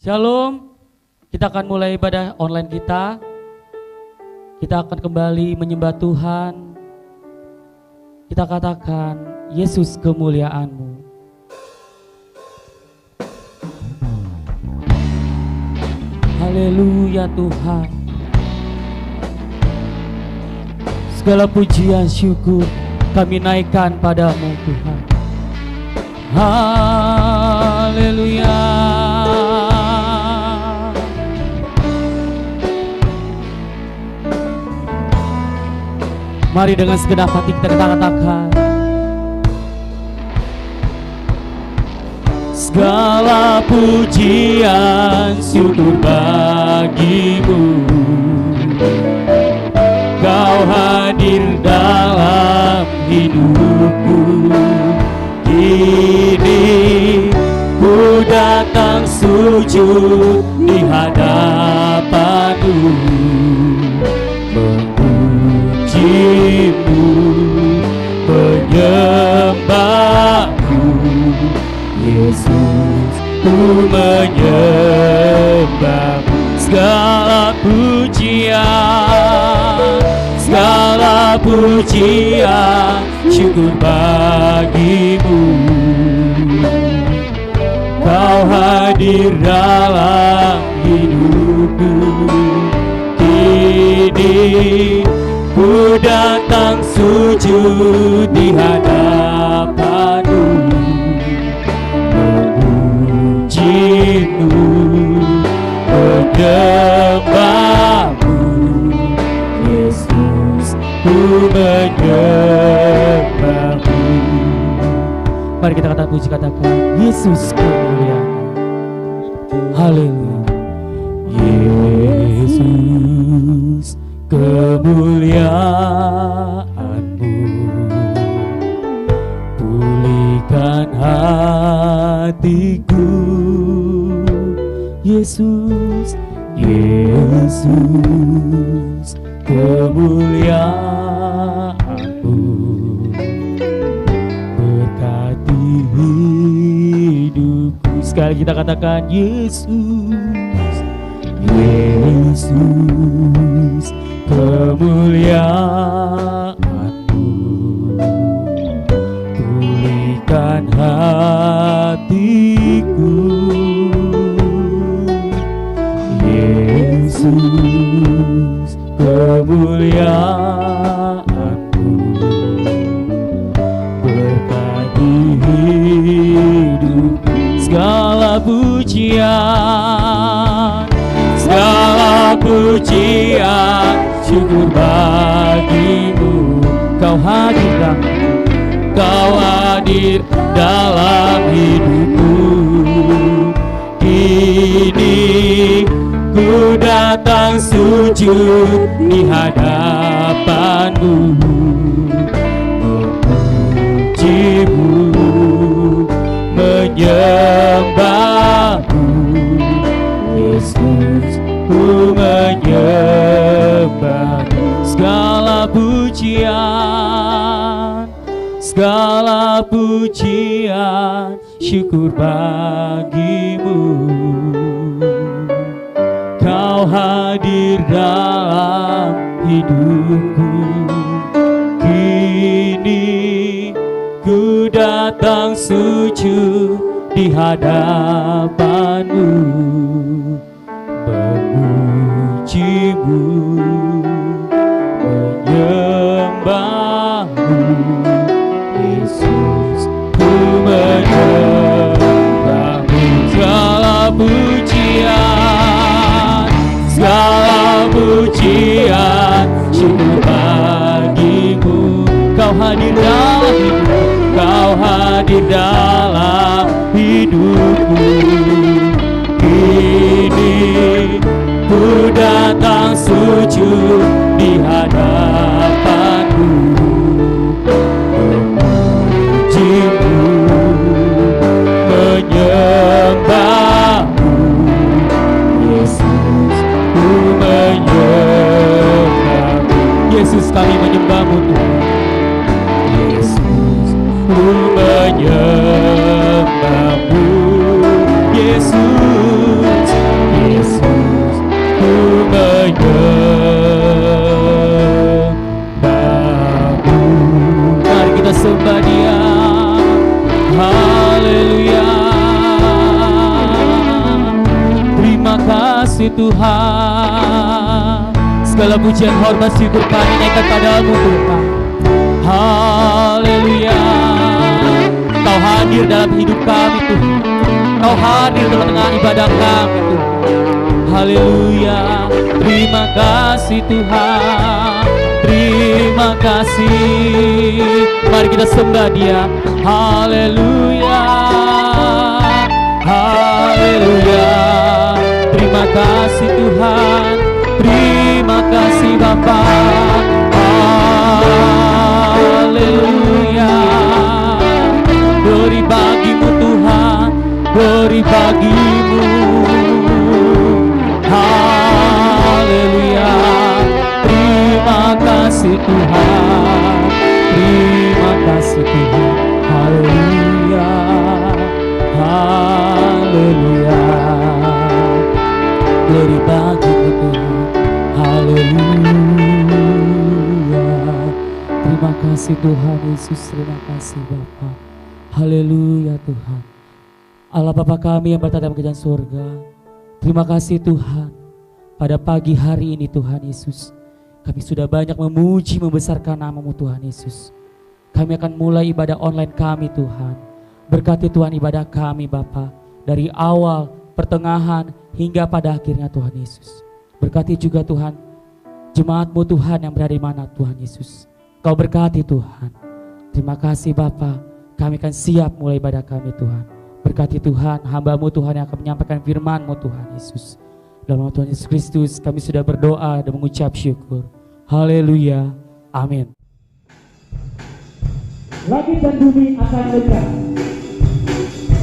Shalom, kita akan mulai ibadah online kita. Kita akan kembali menyembah Tuhan. Kita katakan, Yesus kemuliaan-Mu. Haleluya Tuhan. Segala pujian syukur kami naikkan padamu Tuhan. Haleluya. Mari dengan segenap hati kita katakan, segala pujian syukur bagimu. Kau hadir dalam hidupku. Kini ku datang sujud di hadapanmu, memujimu, menyembahmu. Yesus, ku menyembahmu. Segala pujian syukur bagimu. Kau hadir dalam hidupku. Kini ku datang sujud di hadapanmu, memujimu, menyembahmu. Yesus, ku menyembahmu. Mari kita katakan, Yesus kemuliaan. Haleluya. Yesus kemuliaan-Mu, pulihkan hatiku. Yesus, Yesus kemuliaan-Mu, berkati hidupku. Sekali kita katakan, Yesus, Yesus kemuliaan-Mu, pulihkan hatiku. Yesus kemuliaan-Mu, berkati hidup. Segala pujian syukur bagimu. Kau hadir dalam hidupku. Kini ku datang sujud di hadapanmu, memujimu, menyembahmu. Yesus, ku menyembahmu. Segala pujian syukur bagimu. Kau hadir dalam hidupku. Kini ku datang sujud di hadapanmu, memujimu, menyembahmu. Yesus, ku menyembahmu. Segala pujian syukur bagimu. Kau hadir dalam hidupku. Kini ku datang sujud di hadapanmu, memujimu, menyembahmu. Yesus, ku menyembahmu. Yesus, kami menyembahmu Tuhan. Yesus, ku menyembahmu. Yesus, kasih Tuhan. Segala pujian, hormat, syukur kami naikkan padamu Tuhan. Haleluya. Kau hadir dalam hidup kami Tuhan. Kau hadir dalam tengah ibadah kami Tuhan. Haleluya. Terima kasih Tuhan. Terima kasih. Mari kita sembah Dia. Haleluya. Haleluya. Terima kasih Tuhan. Terima kasih Bapa. Haleluya. Glory bagimu Tuhan. Glory bagimu. Haleluya. Terima kasih Tuhan. Terima kasih Tuhan. Haleluya. Haleluya. Glory bagimu Tuhan. Haleluya. Terima kasih Tuhan Yesus. Terima kasih Bapa. Haleluya Tuhan. Allah Bapa kami yang berada dalam kerajaan surga. Terima kasih Tuhan. Pada pagi hari ini Tuhan Yesus, kami sudah banyak memuji membesarkan nama-Mu Tuhan Yesus. Kami akan mulai ibadah online kami Tuhan. Berkati Tuhan ibadah kami Bapa, dari awal, pertengahan, hingga pada akhirnya Tuhan Yesus. Berkati juga Tuhan jemaat-Mu Tuhan yang berada di mana Tuhan Yesus. Kau berkati Tuhan. Terima kasih Bapa, kami akan siap mulai ibadah kami Tuhan. Berkati Tuhan hamba-Mu Tuhan yang akan menyampaikan firman-Mu Tuhan Yesus. Dalam nama Tuhan Yesus Kristus kami sudah berdoa dan mengucap syukur. Haleluya. Amin. Langit dan bumi akan lenyap,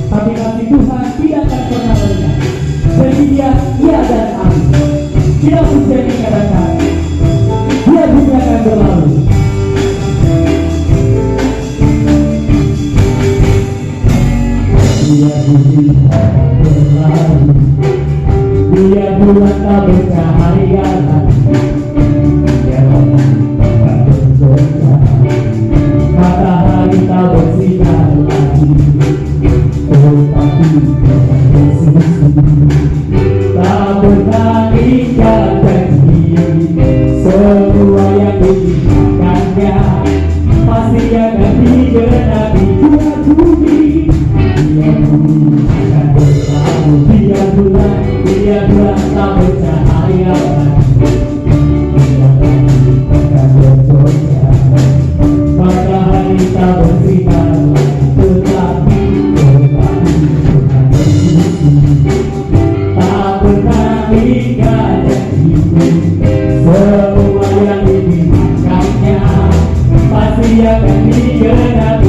tapi kasih Tuhan tidak akan pernah lenyap. Jadi Dia, Ia dan Amin. Kita pujian dikatakan, Dia bumi akan berlalu. Dia bumi akan berlalu. Dia bulan tak bercahaya lagi. Dia akan bergoyang. Matahari tak bersinar lagi. Oh tapi Yesus tak pernah ingkar janji. Semua yang diinginkannya pasti akan digenapi. Dia bumi akan berlalu. Dia bulan tak bercahaya lagi. Dia akan bergoyang. Matahari tak bersinar lagi. Tetapi Tuhan Yesus tak pernah ingkar janji. Semua yang diinginkannya pasti akan digenapi.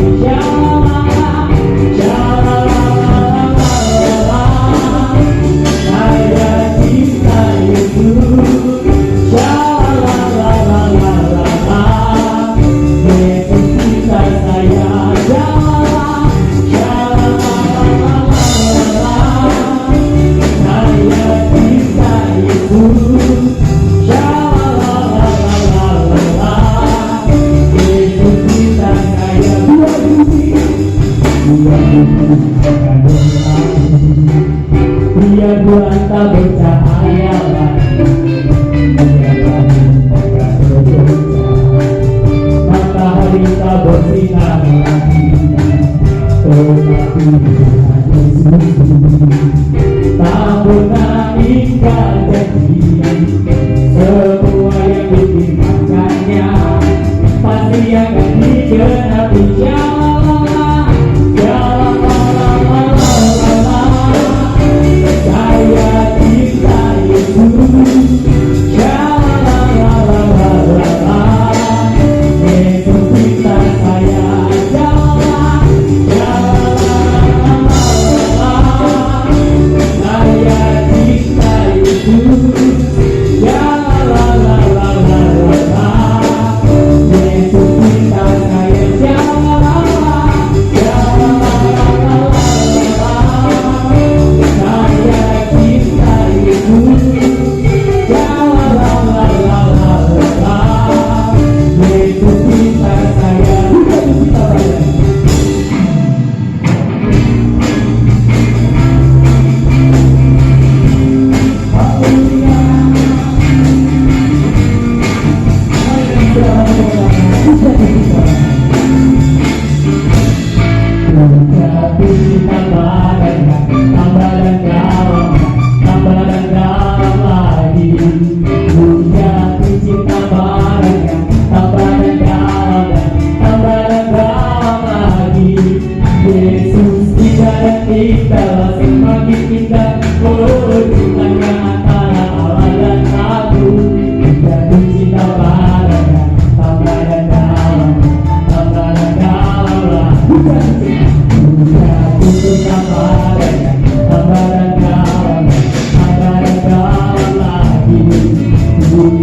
Dia bulan tak bercahaya lagi. Dia tak bergoyang. Matahari tak bersinar lagi. Tetapi Tuhan Yesus tak pernah ingkar janji. Semua yang diinginkannya pasti akan digenapi. Saya cinta Oh, cintanya antara Allah dan aku, jatuh cinta padanya, tambah dan dalam, tambah dan dalam. Bukan jatuh cinta padanya, tambah dan dalam, tambah dan dalam lagi.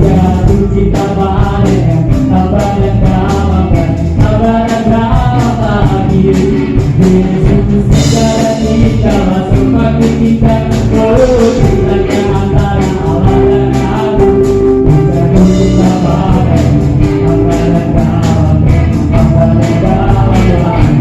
Jatuh cinta padanya, tambah dan dalam, tambah dan dalam lagi. Yesus segala cinta masuk makin kita. Oh, cintanya antara Allah dan aku, jatuh cinta padanya, tambah dan dalam, tambah dan dalam lagi.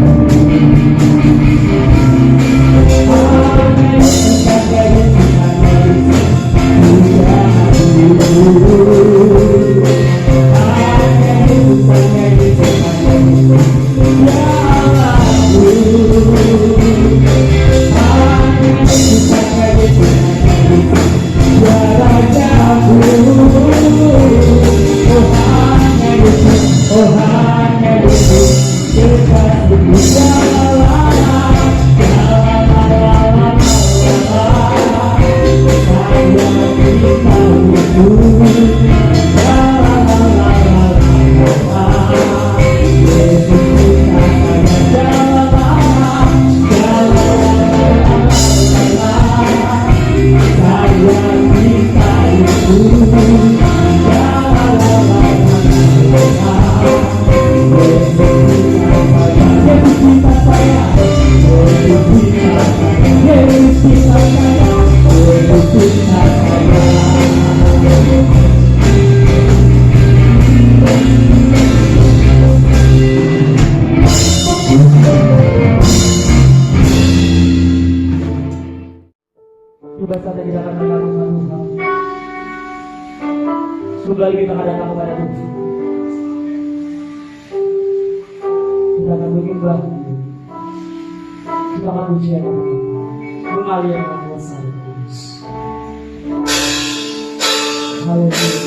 Kembali kita akan datang kepada Tuhan. Kita akan menyembah, kita akan pujian mengalir dengan kuasa dan kudus. Haleluya.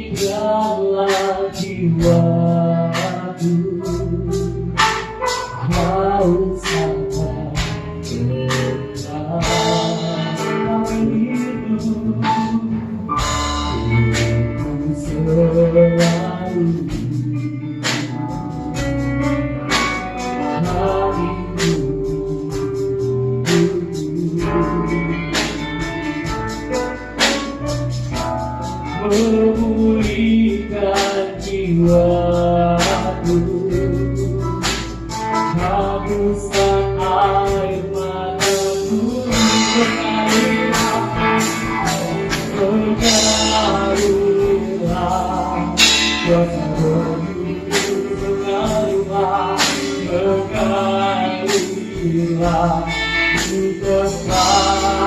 Demikianlah jiwaku, haus akan Tuhan itu, selalu memulihkan jiwaku, hapuskan air mataku, mengalirlah kuasa mengalirlah, mengalirlah di tempat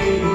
ini.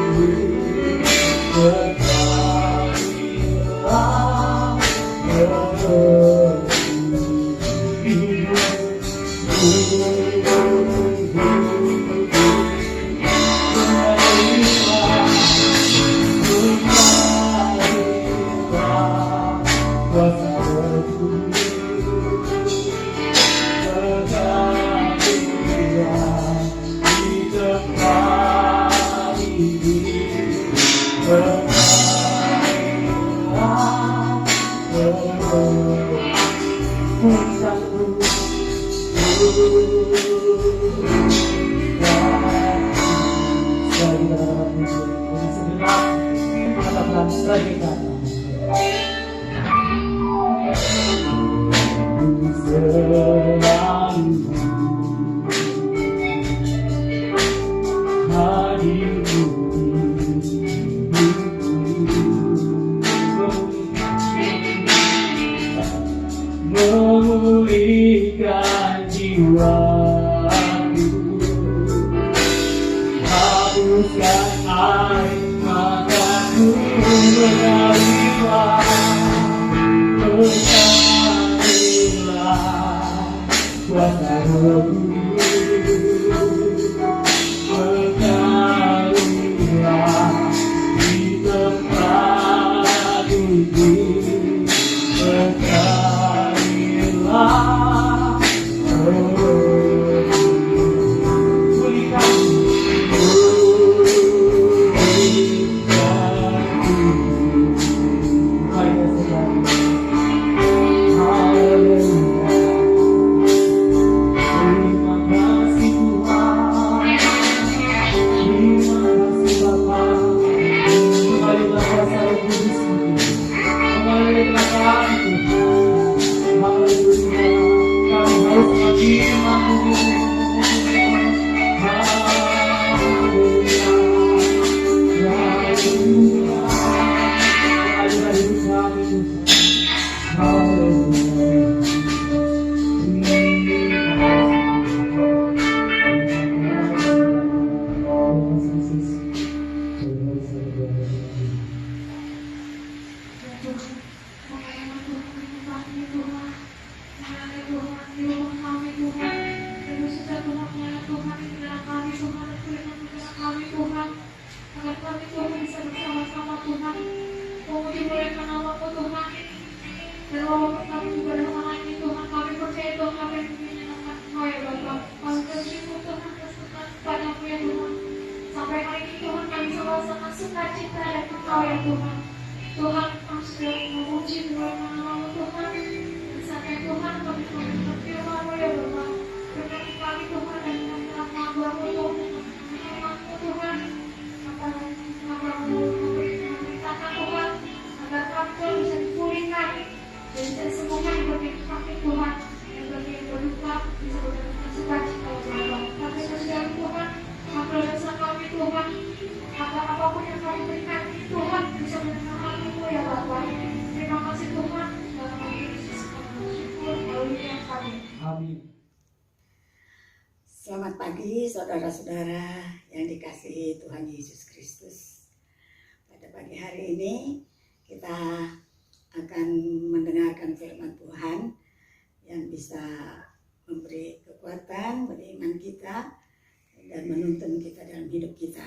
selalu hadir di hidupku, memulihkan jiwaku, hapuskan air mataku berlimpah, berkatilah kuasa rohmu, berkatilah di tempat ini, berkatilah Selamat pagi saudara-saudara yang dikasihi Tuhan Yesus Kristus. Pada pagi hari ini kita akan mendengarkan firman Tuhan yang bisa memberi kekuatan bagi iman kita dan menuntun kita dalam hidup kita.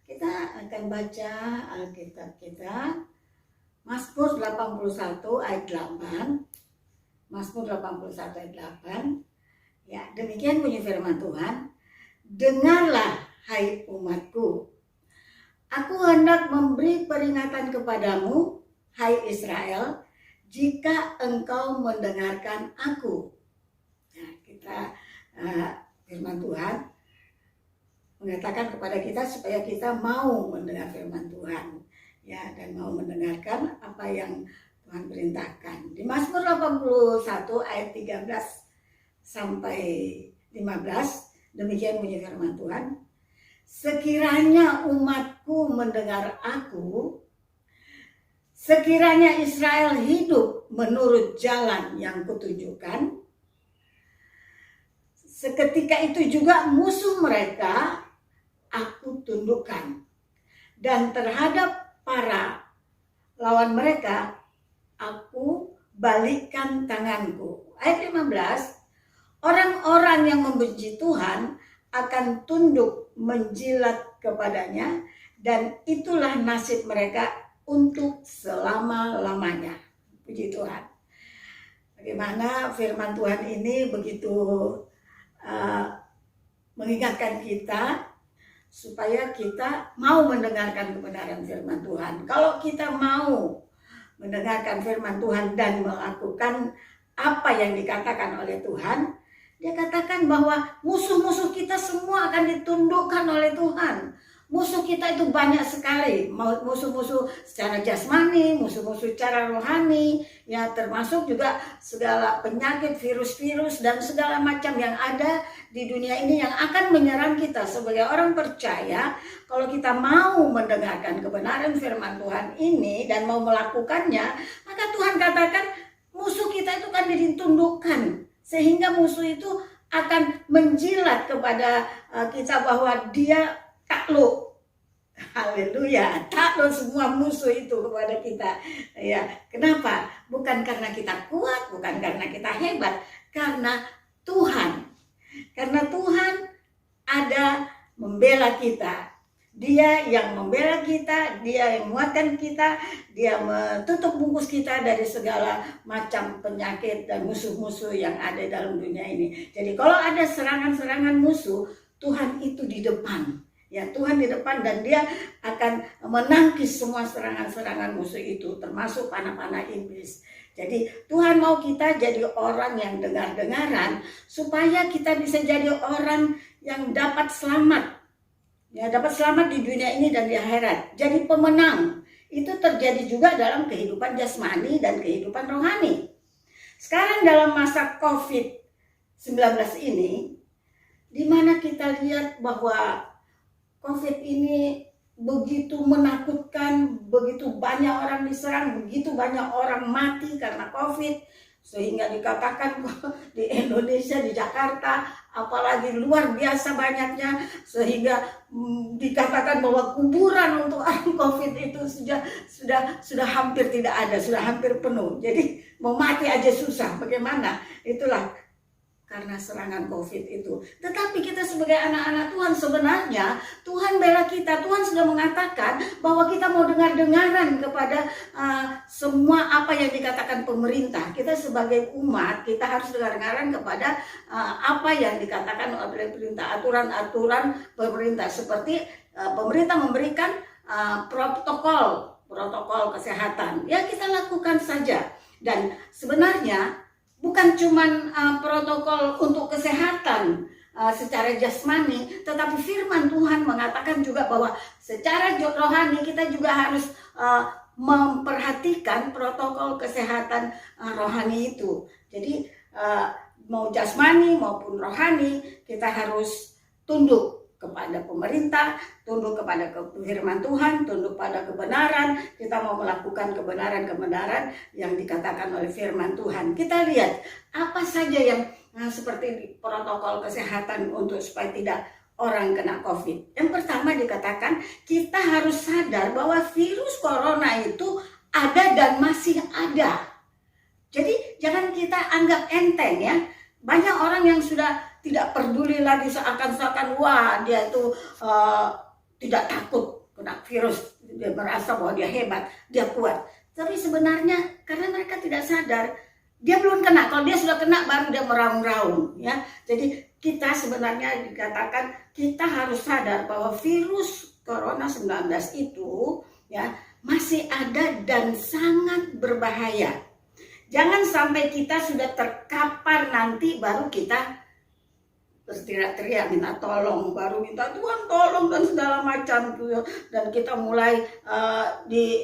Kita akan baca Alkitab kita, Mazmur 81 ayat 8. Mazmur 81 ayat 8. Ya, demikian bunyi firman Tuhan. Dengarlah, hai umatku. Aku hendak memberi peringatan kepadamu, hai Israel, jika engkau mendengarkan aku. Nah, firman Tuhan mengatakan kepada kita supaya kita mau mendengar firman Tuhan, ya, dan mau mendengarkan apa yang Tuhan perintahkan. Di Mazmur 81 ayat 13 sampai 15, demikian bunyi firman Tuhan. Sekiranya umatku mendengar aku, sekiranya Israel hidup menurut jalan yang kutunjukkan, seketika itu juga musuh mereka aku tundukkan, dan terhadap para lawan mereka aku balikkan tanganku. Ayat 15, orang-orang yang membenci Tuhan akan tunduk menjilat kepadanya, dan itulah nasib mereka untuk selama-lamanya. Puji Tuhan. Bagaimana firman Tuhan ini begitu mengingatkan kita supaya kita mau mendengarkan kebenaran firman Tuhan. Kalau kita mau mendengarkan firman Tuhan dan melakukan apa yang dikatakan oleh Tuhan, dia katakan bahwa musuh-musuh kita semua akan ditundukkan oleh Tuhan. musuh kita itu banyak sekali, musuh-musuh secara jasmani, musuh-musuh secara rohani, ya termasuk juga segala penyakit, virus-virus dan segala macam yang ada di dunia ini yang akan menyerang kita sebagai orang percaya. Kalau kita mau mendengarkan kebenaran firman Tuhan ini dan mau melakukannya, maka Tuhan katakan musuh kita itu kan ditundukkan, sehingga musuh itu akan menjilat kepada kita bahwa dia takluk. Haleluya, takluk semua musuh itu kepada kita. Ya, kenapa? Bukan karena kita kuat, bukan karena kita hebat, karena Tuhan. Karena Tuhan ada membela kita. Dia yang membela kita, dia yang menguatkan kita, dia menutup bungkus kita dari segala macam penyakit dan musuh-musuh yang ada dalam dunia ini. Jadi kalau ada serangan-serangan musuh, Tuhan itu di depan. Ya, Tuhan di depan dan dia akan menangkis semua serangan-serangan musuh itu, termasuk panah-panah iblis. Jadi Tuhan mau kita jadi orang yang dengar-dengaran supaya kita bisa jadi orang yang dapat selamat. Ya, dapat selamat di dunia ini dan di akhirat. Jadi pemenang. Itu terjadi juga dalam kehidupan jasmani dan kehidupan rohani. Sekarang dalam masa COVID-19 ini, di mana kita lihat bahwa COVID ini begitu menakutkan, begitu banyak orang diserang, begitu banyak orang mati karena COVID, sehingga dikatakan di Indonesia, di Jakarta, apalagi luar biasa banyaknya, sehingga dikatakan bahwa kuburan untuk orang COVID itu sudah hampir tidak ada, sudah hampir penuh. Jadi mau mati aja susah, bagaimana? Itulah karena serangan COVID itu. Tetapi kita sebagai anak-anak Tuhan, sebenarnya Tuhan bela kita. Tuhan sudah mengatakan bahwa kita mau dengar-dengaran kepada semua apa yang dikatakan pemerintah. Kita sebagai umat, kita harus dengar-dengaran kepada apa yang dikatakan oleh pemerintah, aturan-aturan pemerintah. Seperti pemerintah memberikan protokol kesehatan. Ya, kita lakukan saja. Dan sebenarnya bukan cuma protokol untuk kesehatan secara jasmani, tetapi firman Tuhan mengatakan juga bahwa secara rohani kita juga harus memperhatikan protokol kesehatan rohani itu. Jadi mau jasmani maupun rohani kita harus tunduk kepada pemerintah, tunduk kepada firman Tuhan, tunduk pada kebenaran. Kita mau melakukan kebenaran-kebenaran yang dikatakan oleh firman Tuhan. Kita lihat apa saja yang seperti protokol kesehatan untuk supaya tidak orang kena COVID. Yang pertama dikatakan kita harus sadar bahwa virus corona itu ada dan masih ada. Jadi jangan kita anggap enteng ya. Banyak orang yang sudah tidak peduli lagi, seakan-akan wah dia itu tidak takut kena virus, dia merasa bahwa dia hebat, dia kuat. Tapi sebenarnya karena mereka tidak sadar, dia belum kena. Kalau dia sudah kena baru dia meraung-raung ya. Jadi kita sebenarnya dikatakan kita harus sadar bahwa virus corona 19 itu ya masih ada dan sangat berbahaya. Jangan sampai kita sudah terkapar nanti baru kita berteriak-teriak minta tolong, baru minta Tuhan tolong dan segala macam tuh. Dan kita mulai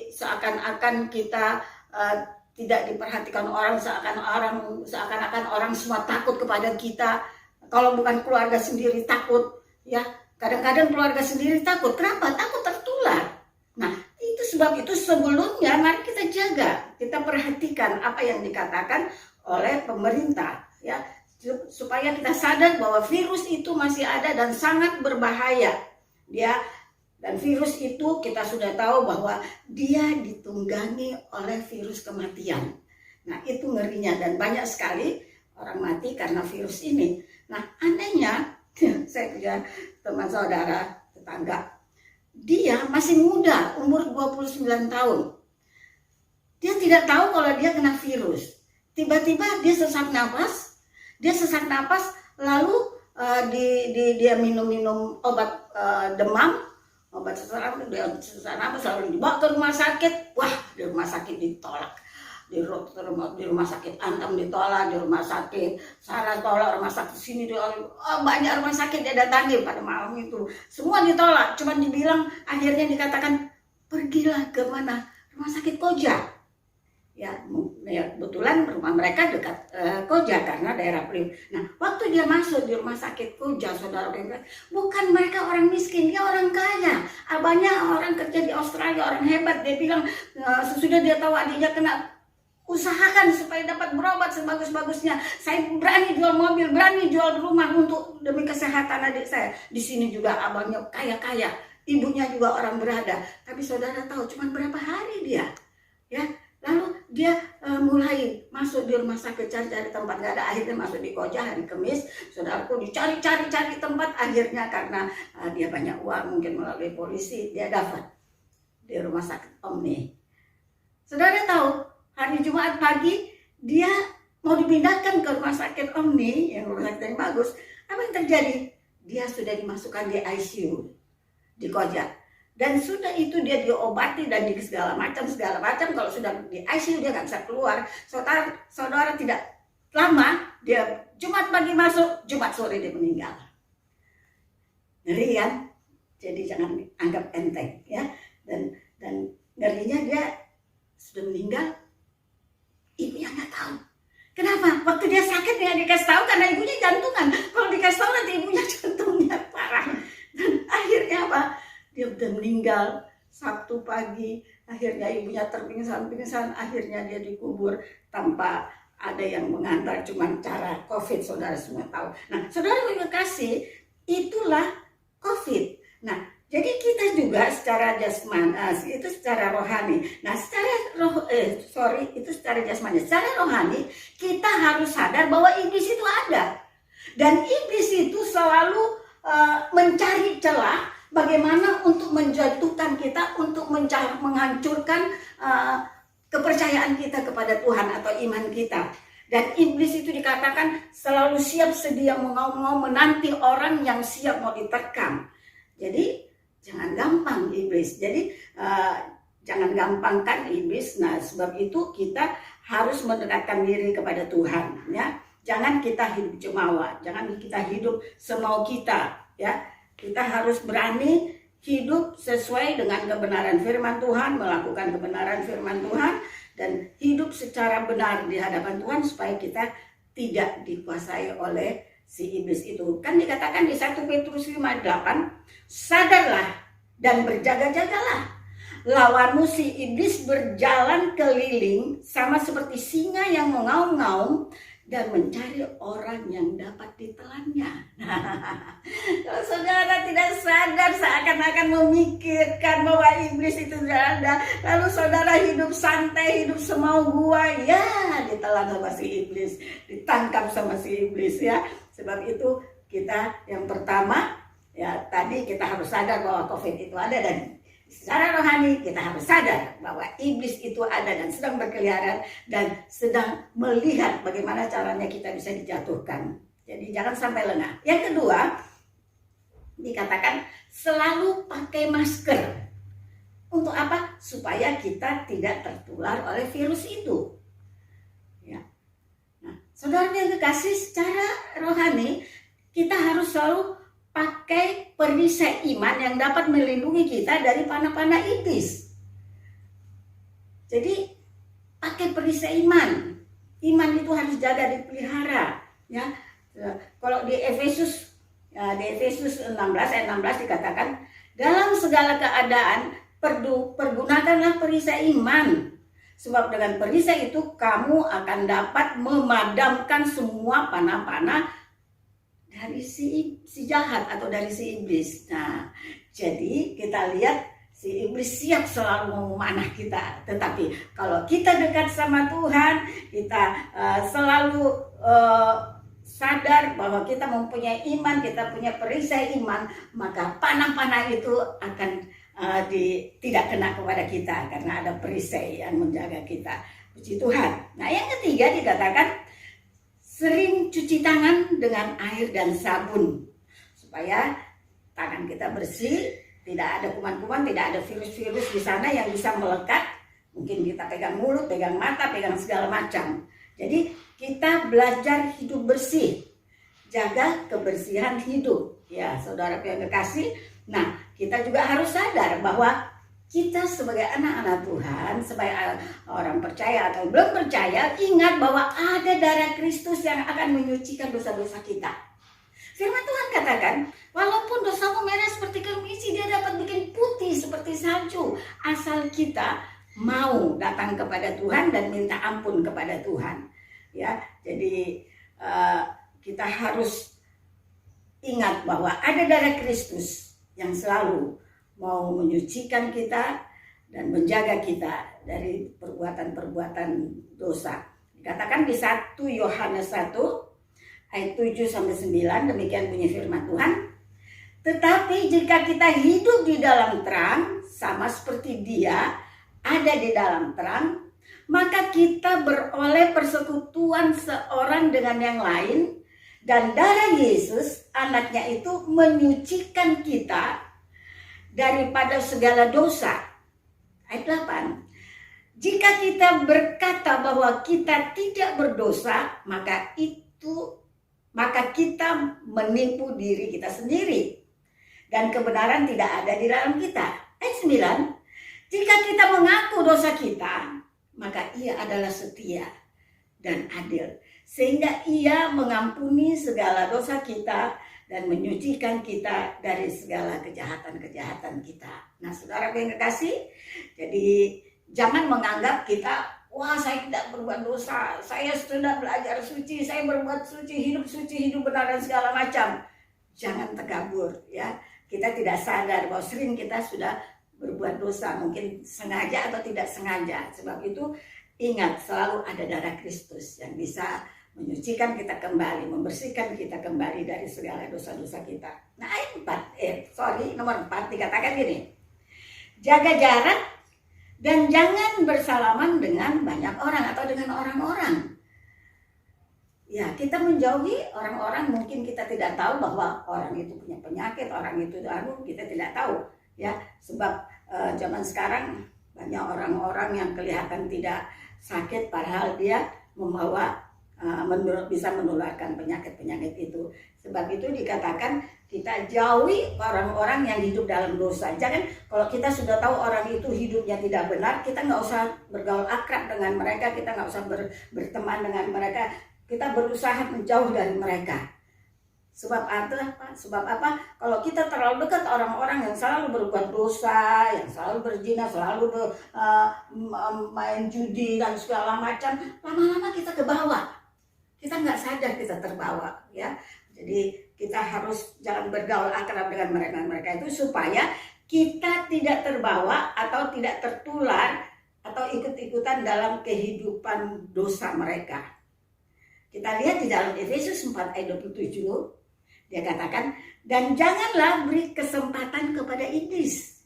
seakan-akan kita tidak diperhatikan orang, seakan-akan orang semua takut kepada kita. Kalau bukan keluarga sendiri takut ya. Kadang-kadang keluarga sendiri takut. Kenapa? Takut tertular. Nah, itu sebab itu sebelumnya mari kita jaga, kita perhatikan apa yang dikatakan oleh pemerintah ya, supaya kita sadar bahwa virus itu masih ada dan sangat berbahaya ya. Dan virus itu kita sudah tahu bahwa dia ditunggangi oleh virus kematian. Nah, itu ngerinya dan banyak sekali orang mati karena virus ini. Nah, anehnya saya punya teman saudara tetangga, dia masih muda, umur 29 tahun. Dia tidak tahu kalau dia kena virus. Tiba-tiba dia sesak napas, lalu dia minum obat demam, obat sesak napas, lalu dibawa ke rumah sakit. Wah, di rumah sakit ditolak. di rumah sakit Antam ditolak, di rumah sakit Sarah tolak, rumah sakit sini ditolak, banyak rumah sakit dia datangi pada malam itu, semua ditolak. Cuman dibilang, akhirnya dikatakan pergilah ke mana, rumah sakit Koja. Ya kebetulan rumah mereka dekat Koja karena daerah Priok. Nah, waktu dia masuk di rumah sakit Koja, saudara, bukan mereka orang miskin, dia orang kaya. Abahnya orang kerja di Australia, orang hebat. Dia bilang sesudah dia tahu adiknya kena, usahakan supaya dapat berobat sebagus-bagusnya. Saya berani jual mobil, berani jual rumah untuk demi kesehatan adik saya. Di sini juga abangnya kaya-kaya, ibunya juga orang berada. Tapi saudara tahu cuma berapa hari dia, ya. Lalu dia mulai masuk di rumah sakit, cari-cari tempat, nggak ada. Akhirnya masuk di Koja hari Kamis. Saudaraku dicari-cari tempat, akhirnya karena dia banyak uang, mungkin melalui polisi, dia dapat di rumah sakit Omni. Saudara tahu, hari Jumat pagi dia mau dipindahkan ke rumah sakit Omni, yang rumah sakit yang bagus. Apa yang terjadi? Dia sudah dimasukkan di ICU di Koja. Dan sudah itu dia diobati dan di segala macam. Kalau sudah di ICU dia nggak bisa keluar. Saudara tidak lama, dia Jumat pagi masuk, Jumat sore dia meninggal. Ngeri kan? Jadi jangan anggap enteng, ya. Dan ngerinya dia sudah meninggal, ibunya nggak tahu. Kenapa? Waktu dia sakit dia dikasih tahu karena ibunya jantungan. Kalau dikasih tahu nanti ibunya jantungnya parah. Dan akhirnya apa? Dia udah meninggal Sabtu pagi, akhirnya ibunya pingsan, akhirnya dia dikubur tanpa ada yang mengantar, cuma cara COVID, saudara semua tahu. Nah, saudara yang kasih, itulah COVID. Nah, jadi kita juga secara jasmani, itu secara rohani. Nah, itu secara jasmani. Secara rohani, kita harus sadar bahwa iblis itu ada. Dan iblis itu selalu mencari celah bagaimana untuk menjatuhkan kita, untuk menghancurkan kepercayaan kita kepada Tuhan atau iman kita. Dan iblis itu dikatakan selalu siap sedia mau menanti orang yang siap mau diterkam. Jadi jangan gampang iblis. Jadi jangan gampangkan iblis. Nah, sebab itu kita harus mendekatkan diri kepada Tuhan, ya. Jangan kita hidup cemawa, jangan kita hidup semau kita, ya. Kita harus berani hidup sesuai dengan kebenaran firman Tuhan, melakukan kebenaran firman Tuhan, dan hidup secara benar di hadapan Tuhan supaya kita tidak dikuasai oleh si iblis itu. Kan dikatakan di 1 Petrus 5:8, sadarlah dan berjaga-jagalah. Lawanmu si iblis berjalan keliling sama seperti singa yang mengaum-ngaum dan mencari orang yang dapat ditelannya. Kalau saudara tidak sadar, seakan-akan memikirkan bahwa iblis itu tidak ada, lalu saudara hidup santai, hidup semau gua, ya ditelan sama si iblis, ditangkap sama si iblis, ya. Sebab itu kita yang pertama, ya tadi kita harus sadar bahwa COVID itu ada, dan secara rohani kita harus sadar bahwa iblis itu ada dan sedang berkeliaran dan sedang melihat bagaimana caranya kita bisa dijatuhkan. Jadi jangan sampai lengah. Yang kedua, dikatakan selalu pakai masker. Untuk apa? Supaya kita tidak tertular oleh virus itu. Ya. Nah, saudara yang kekasih, secara rohani kita harus selalu pakai perisai iman yang dapat melindungi kita dari panah-panah iblis. Jadi pakai perisai iman. Iman itu harus jaga, dipelihara, ya. Kalau di Efesus 16 ayat 16 dikatakan, dalam segala keadaan pergunakanlah perisai iman, sebab dengan perisai itu kamu akan dapat memadamkan semua panah-panah dari si jahat atau dari si iblis. Nah, jadi kita lihat si iblis siap selalu memanah kita. Tetapi kalau kita dekat sama Tuhan, kita selalu sadar bahwa kita mempunyai iman, kita punya perisai iman, maka panah-panah itu akan tidak kena kepada kita karena ada perisai yang menjaga kita. Puji Tuhan. Nah, yang ketiga dikatakan sering cuci tangan dengan air dan sabun supaya tangan kita bersih, tidak ada kuman-kuman, tidak ada virus-virus di sana yang bisa melekat Mungkin kita pegang mulut, pegang mata, pegang segala macam. Jadi kita belajar hidup bersih, jaga kebersihan hidup. Ya, saudara yang kekasih. Nah, kita juga harus sadar bahwa kita sebagai anak-anak Tuhan, sebagai orang percaya atau belum percaya, ingat bahwa ada darah Kristus yang akan menyucikan dosa-dosa kita. Firman Tuhan katakan, walaupun dosamu merah seperti kemisi, dia dapat bikin putih seperti salju. Asal kita mau datang kepada Tuhan dan minta ampun kepada Tuhan. Ya, jadi kita harus ingat bahwa ada darah Kristus yang selalu mau menyucikan kita dan menjaga kita dari perbuatan-perbuatan dosa. Dikatakan di 1 Yohanes 1 ayat 7-9, demikian bunyi firman Tuhan. Tetapi jika kita hidup di dalam terang, sama seperti Dia ada di dalam terang, maka kita beroleh persekutuan seorang dengan yang lain, dan darah Yesus anaknya itu menyucikan kita daripada segala dosa. Ayat 8. Jika kita berkata bahwa kita tidak berdosa, maka kita menipu diri kita sendiri dan kebenaran tidak ada di dalam kita. Ayat 9. Jika kita mengaku dosa kita, maka Ia adalah setia dan adil, sehingga Ia mengampuni segala dosa kita dan menyucikan kita dari segala kejahatan-kejahatan kita. Nah, saudara yang kekasih, jadi jangan menganggap kita, wah saya tidak berbuat dosa, saya sudah belajar suci, saya berbuat suci, hidup benar dan segala macam. Jangan terkabur ya. Kita tidak sadar bahwa sering kita sudah berbuat dosa, mungkin sengaja atau tidak sengaja. Sebab itu ingat, selalu ada darah Kristus yang bisa menyucikan kita kembali, membersihkan kita kembali dari segala dosa-dosa kita. Nah, ayat 4, nomor 4 dikatakan gini. Jaga jarak dan jangan bersalaman dengan banyak orang atau dengan orang-orang. Ya, kita menjauhi orang-orang, mungkin kita tidak tahu bahwa orang itu punya penyakit, orang itu kita tidak tahu. Ya, sebab zaman sekarang banyak orang-orang yang kelihatan tidak sakit padahal dia membawa bisa menularkan penyakit-penyakit itu. Sebab itu dikatakan kita jauhi orang-orang yang hidup dalam dosa. Jangan, kalau kita sudah tahu orang itu hidupnya tidak benar, kita nggak usah bergaul akrab dengan mereka, kita nggak usah berteman dengan mereka, kita berusaha menjauh dari mereka. Sebab apa? Kalau kita terlalu dekat orang-orang yang selalu berbuat dosa, yang selalu berzina, selalu main judi dan segala macam, lama-lama kita ke bawah. Kita nggak sadar kita terbawa, ya. Jadi kita harus jangan bergaul akrab dengan mereka itu supaya kita tidak terbawa atau tidak tertular atau ikut-ikutan dalam kehidupan dosa mereka. Kita lihat di dalam Efesus 4 ayat 27, dia katakan, dan janganlah beri kesempatan kepada iblis.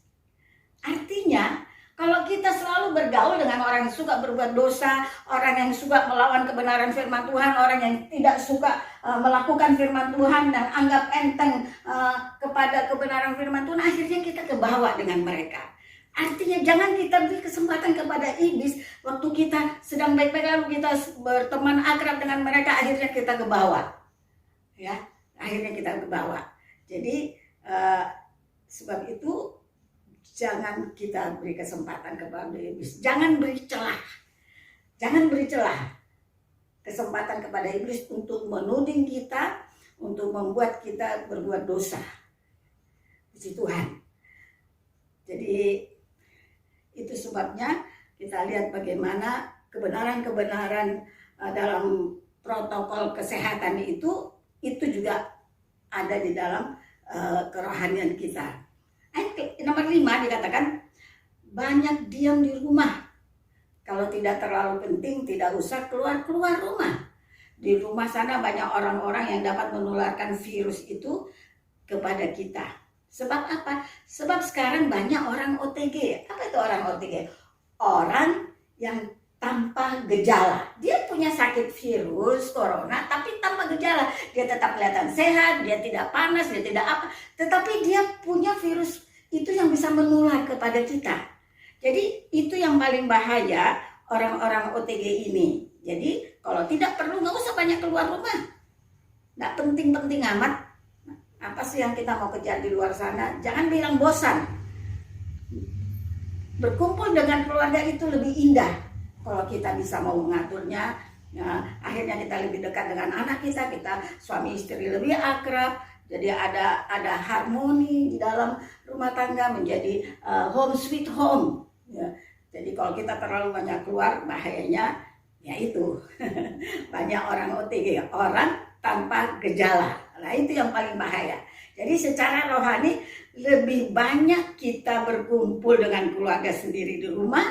Artinya, kalau kita selalu bergaul dengan orang yang suka berbuat dosa, orang yang suka melawan kebenaran firman Tuhan, orang yang tidak suka melakukan firman Tuhan dan anggap enteng kepada kebenaran firman Tuhan, akhirnya kita kebawa dengan mereka. Artinya jangan kita beri kesempatan kepada iblis. Waktu kita sedang baik-baik lalu kita berteman akrab dengan mereka, akhirnya kita kebawa. Ya, akhirnya kita kebawa. Jadi sebab itu jangan kita beri kesempatan kepada iblis. Jangan beri celah. Jangan beri celah kesempatan kepada iblis untuk menuding kita, untuk membuat kita berbuat dosa. Puji Tuhan. Jadi itu sebabnya kita lihat bagaimana kebenaran-kebenaran dalam protokol kesehatan itu juga ada di dalam kerohanian kita. Ayat nomor 5 dikatakan, banyak diam di rumah. Kalau tidak terlalu penting, tidak usah keluar rumah. Di rumah sana banyak orang-orang yang dapat menularkan virus itu kepada kita. Sebab apa? Sebab sekarang banyak orang OTG. Apa itu orang OTG? Orang yang tanpa gejala. Dia punya sakit virus corona tapi tanpa gejala. Dia tetap kelihatan sehat, dia tidak panas, dia tidak apa. Tetapi dia punya virus itu yang bisa menular kepada kita. Jadi itu yang paling bahaya orang-orang OTG ini. Jadi kalau tidak perlu nggak usah banyak keluar rumah. Nggak penting-penting amat. Apa sih yang kita mau kejar di luar sana? Jangan bilang bosan. Berkumpul dengan keluarga itu lebih indah. Kalau kita bisa mau mengaturnya, nah, akhirnya kita lebih dekat dengan anak kita suami istri lebih akrab. Jadi ada harmoni di dalam rumah tangga, menjadi home sweet home. Ya. Jadi kalau kita terlalu banyak keluar, bahayanya ya itu banyak orang OTG, orang tanpa gejala. Nah itu yang paling bahaya. Jadi secara rohani lebih banyak kita berkumpul dengan keluarga sendiri di rumah,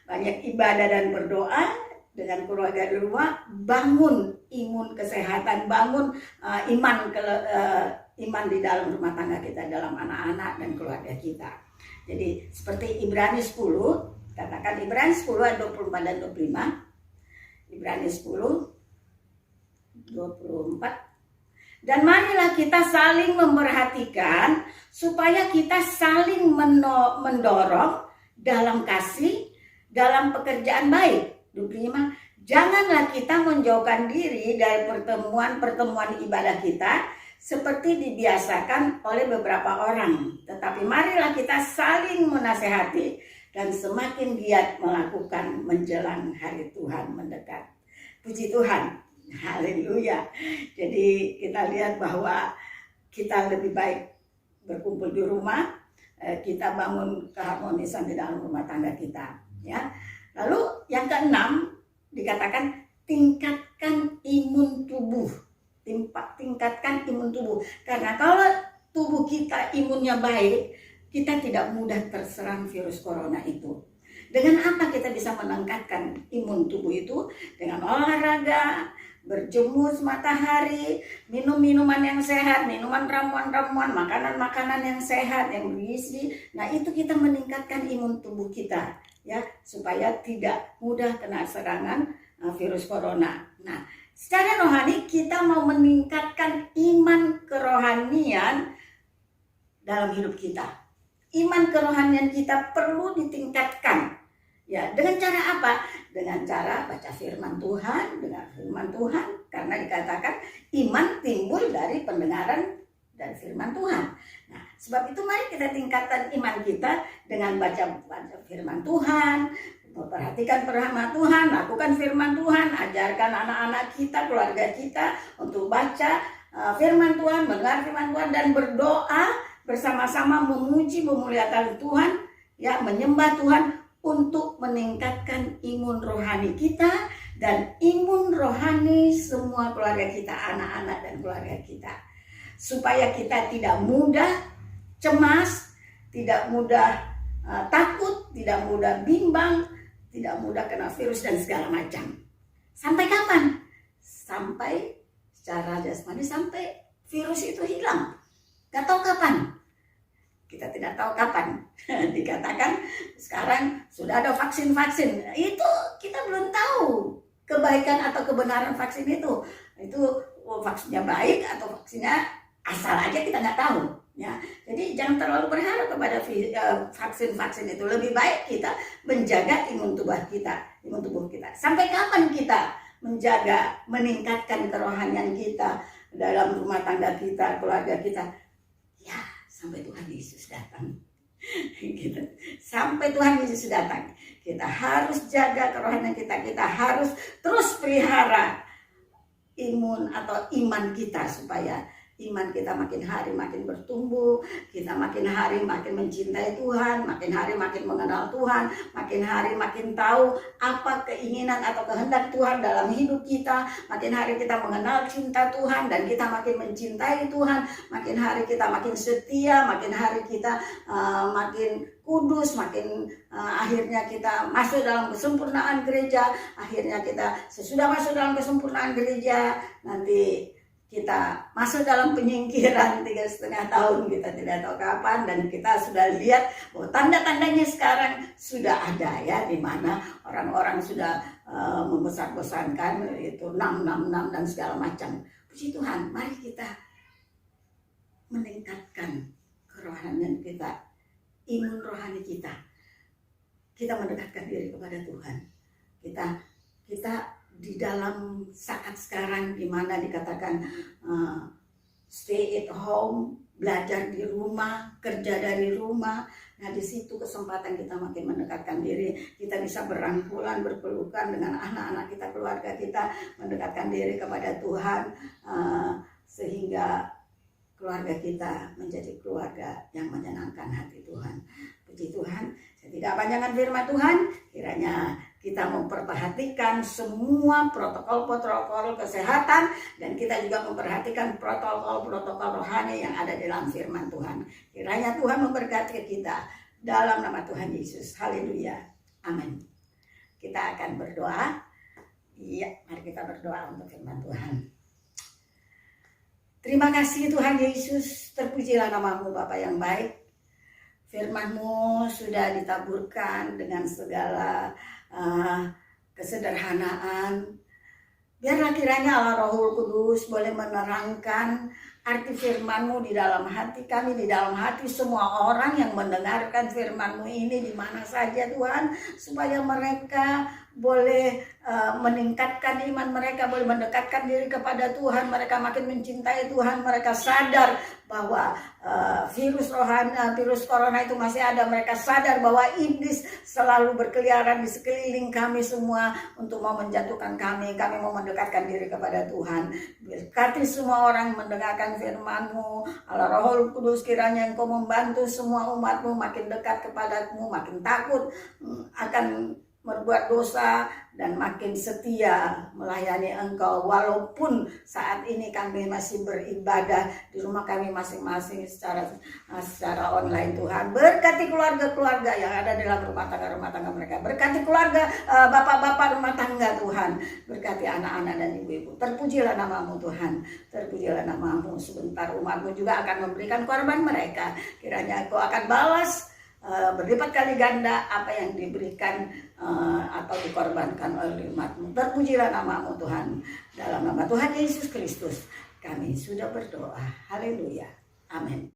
banyak ibadah dan berdoa dengan keluarga di rumah, bangun imun kesehatan, bangun iman di dalam rumah tangga kita, dalam anak-anak dan keluarga kita. Jadi seperti Ibrani 10, katakan Ibrani 10 ayat 24 dan 25. Ibrani 10 24. Dan marilah kita saling memperhatikan supaya kita saling mendorong dalam kasih, dalam pekerjaan baik. 25. Janganlah kita menjauhkan diri dari pertemuan ibadah kita seperti dibiasakan oleh beberapa orang. Tetapi marilah kita saling menasehati dan semakin giat melakukan menjelang hari Tuhan mendekat. Puji Tuhan. Haleluya. Jadi kita lihat bahwa kita lebih baik berkumpul di rumah, kita bangun keharmonisan di dalam rumah tangga kita, ya. Lalu yang keenam dikatakan tingkatkan imun tubuh. Tingkatkan imun tubuh. Karena kalau tubuh kita imunnya baik, kita tidak mudah terserang virus corona itu. Dengan apa kita bisa meningkatkan imun tubuh itu? Dengan olahraga, berjemur matahari, minum minuman yang sehat, minuman ramuan-ramuan, makanan-makanan yang sehat, yang bergizi. Nah itu kita meningkatkan imun tubuh kita, ya, supaya tidak mudah kena serangan virus corona. Nah secara rohani kita mau meningkatkan iman kerohanian dalam hidup kita. Iman kerohanian kita perlu ditingkatkan. Ya, dengan cara apa? Dengan cara baca firman Tuhan, dengar firman Tuhan, karena dikatakan iman timbul dari pendengaran dari firman Tuhan. Nah, sebab itu mari kita tingkatkan iman kita dengan baca firman Tuhan, memperhatikan firman Tuhan, lakukan firman Tuhan, ajarkan anak-anak kita, keluarga kita untuk baca firman Tuhan, mendengar firman Tuhan dan berdoa bersama-sama memuji, memuliakan Tuhan, ya, menyembah Tuhan, untuk meningkatkan imun rohani kita dan imun rohani semua keluarga kita, anak-anak dan keluarga kita. Supaya kita tidak mudah cemas, tidak mudah takut, tidak mudah bimbang, tidak mudah kena virus dan segala macam. Sampai kapan? Sampai secara jasmani, sampai virus itu hilang. Gak tahu kapan. Kita tidak tahu kapan. Dikatakan sekarang sudah ada vaksin-vaksin. Itu kita belum tahu kebaikan atau kebenaran vaksin itu. Itu vaksinnya baik atau vaksinnya asal aja kita nggak tahu. Ya, jadi jangan terlalu berharap kepada vaksin-vaksin itu. Lebih baik kita menjaga imun tubuh kita. Sampai kapan kita menjaga, meningkatkan kerohanian kita dalam rumah tangga kita, keluarga kita? Ya, sampai Tuhan Yesus datang. Gitu. Sampai Tuhan Yesus datang, kita harus jaga kerohanian kita. Kita harus terus pelihara imun atau iman kita, supaya iman kita makin hari makin bertumbuh, kita makin hari makin mencintai Tuhan, makin hari makin mengenal Tuhan, makin hari makin tahu apa keinginan atau kehendak Tuhan dalam hidup kita, makin hari kita mengenal cinta Tuhan dan kita makin mencintai Tuhan, makin hari kita makin setia, makin hari kita makin kudus, makin akhirnya kita masuk dalam kesempurnaan gereja. Akhirnya kita sesudah masuk dalam kesempurnaan gereja, nanti kita masuk dalam penyingkiran 3,5 tahun, kita tidak tahu kapan, dan kita sudah lihat bahwa tanda-tandanya sekarang sudah ada, ya, di mana orang-orang sudah membesar-besarkan itu 666 dan segala macam. Puji Tuhan, mari kita meningkatkan kerohanian kita, imun rohani kita. kita mendekatkan diri kepada Tuhan. Kita di dalam saat sekarang di mana dikatakan stay at home, belajar di rumah, kerja dari rumah. Nah, di situ kesempatan kita makin mendekatkan diri. Kita bisa berangkulan, berpelukan dengan anak-anak kita, keluarga kita, mendekatkan diri kepada Tuhan, sehingga keluarga kita menjadi keluarga yang menyenangkan hati Tuhan. Puji Tuhan, saya tidak panjangkan firman Tuhan, kiranya kita memperhatikan semua protokol-protokol kesehatan, dan kita juga memperhatikan protokol-protokol rohani yang ada dalam firman Tuhan. Kiranya Tuhan memberkati kita dalam nama Tuhan Yesus. Haleluya. Amin. Kita akan berdoa. Iya, mari kita berdoa untuk firman Tuhan. Terima kasih Tuhan Yesus, terpujilah namamu Bapa yang baik. Firman-Mu sudah ditaburkan dengan segala kesederhanaan. Biarlah kiranya Allah Rohul Kudus boleh menerangkan arti firman-Mu di dalam hati kami, di dalam hati semua orang yang mendengarkan firman-Mu ini di mana saja Tuhan, supaya mereka boleh meningkatkan iman mereka, boleh mendekatkan diri kepada Tuhan, mereka makin mencintai Tuhan, mereka sadar bahwa virus corona itu masih ada, mereka sadar bahwa iblis selalu berkeliaran di sekeliling kami semua untuk mau menjatuhkan kami mau mendekatkan diri kepada Tuhan. Berkati semua orang mendengarkan firman-Mu, Allah Roh Kudus, kiranya Engkau membantu semua umat-Mu makin dekat kepadamu, makin takut akan berbuat dosa, dan makin setia melayani Engkau, walaupun saat ini kami masih beribadah di rumah kami masing-masing secara online. Tuhan, berkati keluarga-keluarga yang ada dalam rumah tangga mereka, berkati keluarga bapak-bapak rumah tangga Tuhan, berkati anak-anak dan ibu-ibu. Terpujilah namamu Tuhan, terpujilah namamu. Sebentar umatmu juga akan memberikan korban mereka, kiranya Engkau akan balas berlipat kali ganda apa yang diberikan atau dikorbankan oleh umat-Mu. Terpujilah namamu Tuhan. Dalam nama Tuhan Yesus Kristus kami sudah berdoa. Haleluya. Amin.